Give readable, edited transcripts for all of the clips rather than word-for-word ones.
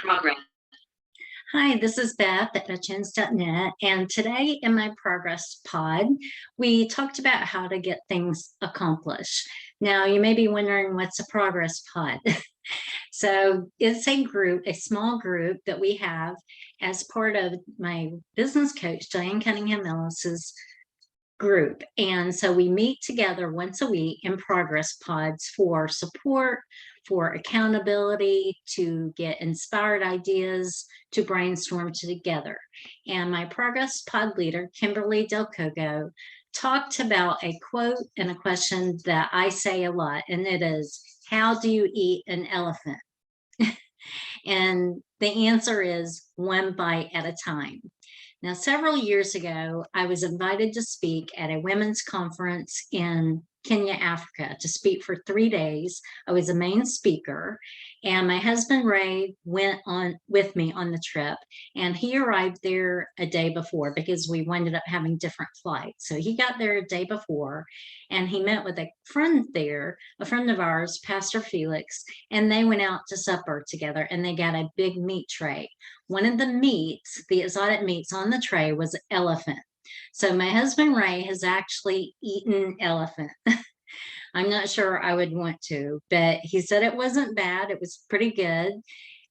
Progress. Hi, this is Beth at veterans.net, and today in my Progress Pod, we talked about how to get things accomplished. Now, you may be wondering what's a Progress Pod. So it's a group, a small group that we have as part of my business coach, Diane Cunningham Ellis's group. And so we meet together once a week in Progress Pods for support, for accountability, to get inspired ideas, to brainstorm together. And my Progress Pod leader, Kimberly Delcoco, talked about a quote and a question that I say a lot, and it is, how do you eat an elephant? And the answer is one bite at a time. Now, several years ago, I was invited to speak at a women's conference in Kenya, Africa, to speak for 3 days. I was a main speaker, and my husband Ray went on with me on the trip, and he arrived there a day before because we ended up having different flights. So he got there a day before, and he met with a friend there, a friend of ours, Pastor Felix, and they went out to supper together, and they got a big meat tray. One of the meats, the exotic meats on the tray, was elephant. So my husband Ray has actually eaten elephant. I'm not sure I would want to, but he said it wasn't bad. It was pretty good,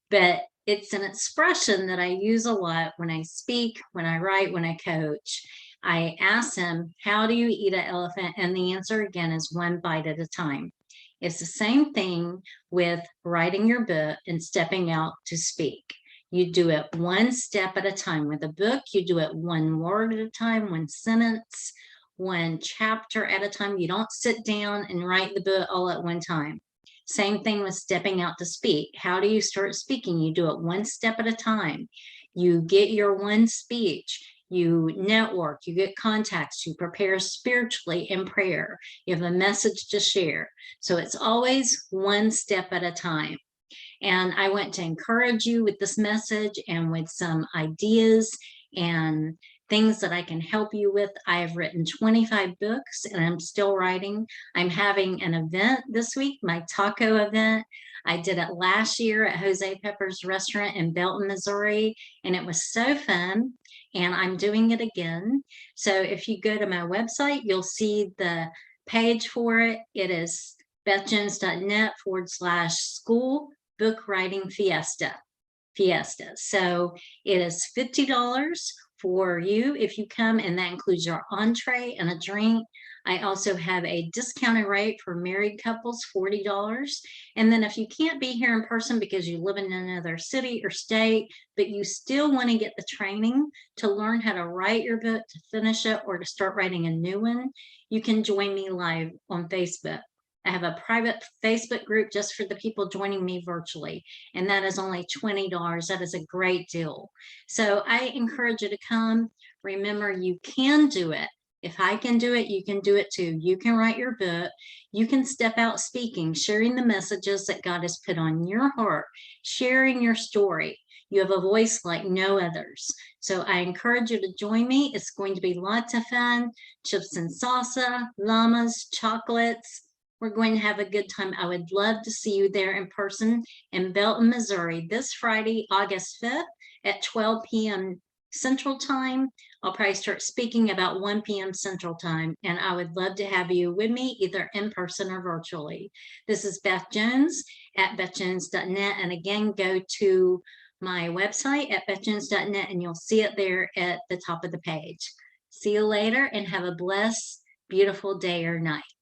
but it's an expression that I use a lot when I speak, when I write, when I coach. I ask him, how do you eat an elephant? And the answer again is one bite at a time. It's the same thing with writing your book and stepping out to speak. You do it one step at a time. With a book, you do it one word at a time, one sentence, one chapter at a time. You don't sit down and write the book all at one time. Same thing with stepping out to speak. How do you start speaking? You do it one step at a time. You get your one speech. You network, you get contacts, you prepare spiritually in prayer. You have a message to share. So it's always one step at a time. And I want to encourage you with this message and with some ideas and things that I can help you with. I have written 25 books and I'm still writing. I'm having an event this week, my taco event. I did it last year at Jose Pepper's restaurant in Belton, Missouri, and it was so fun. And I'm doing it again. So if you go to my website, you'll see the page for it. It is bethjones.net/school book writing fiesta. So it is $50 for you if you come, and that includes your entree and a drink. I also have a discounted rate for married couples, $40. And then if you can't be here in person because you live in another city or state, but you still want to get the training to learn how to write your book, to finish it, or to start writing a new one, you can join me live on Facebook. I have a private Facebook group just for the people joining me virtually, and that is only $20. That is a great deal. So I encourage you to come. Remember, you can do it. If I can do it, you can do it too. You can write your book. You can step out speaking, sharing the messages that God has put on your heart, sharing your story. You have a voice like no others. So I encourage you to join me. It's going to be lots of fun. Chips and salsa, llamas, chocolates. We're going to have a good time. I would love to see you there in person in Belton, Missouri, this Friday, August 5th at 12 p.m. Central Time. I'll probably start speaking about 1 p.m. Central Time, and I would love to have you with me either in person or virtually. This is Beth Jones at bethjones.net, and again, go to my website at bethjones.net, and you'll see it there at the top of the page. See you later, and have a blessed, beautiful day or night.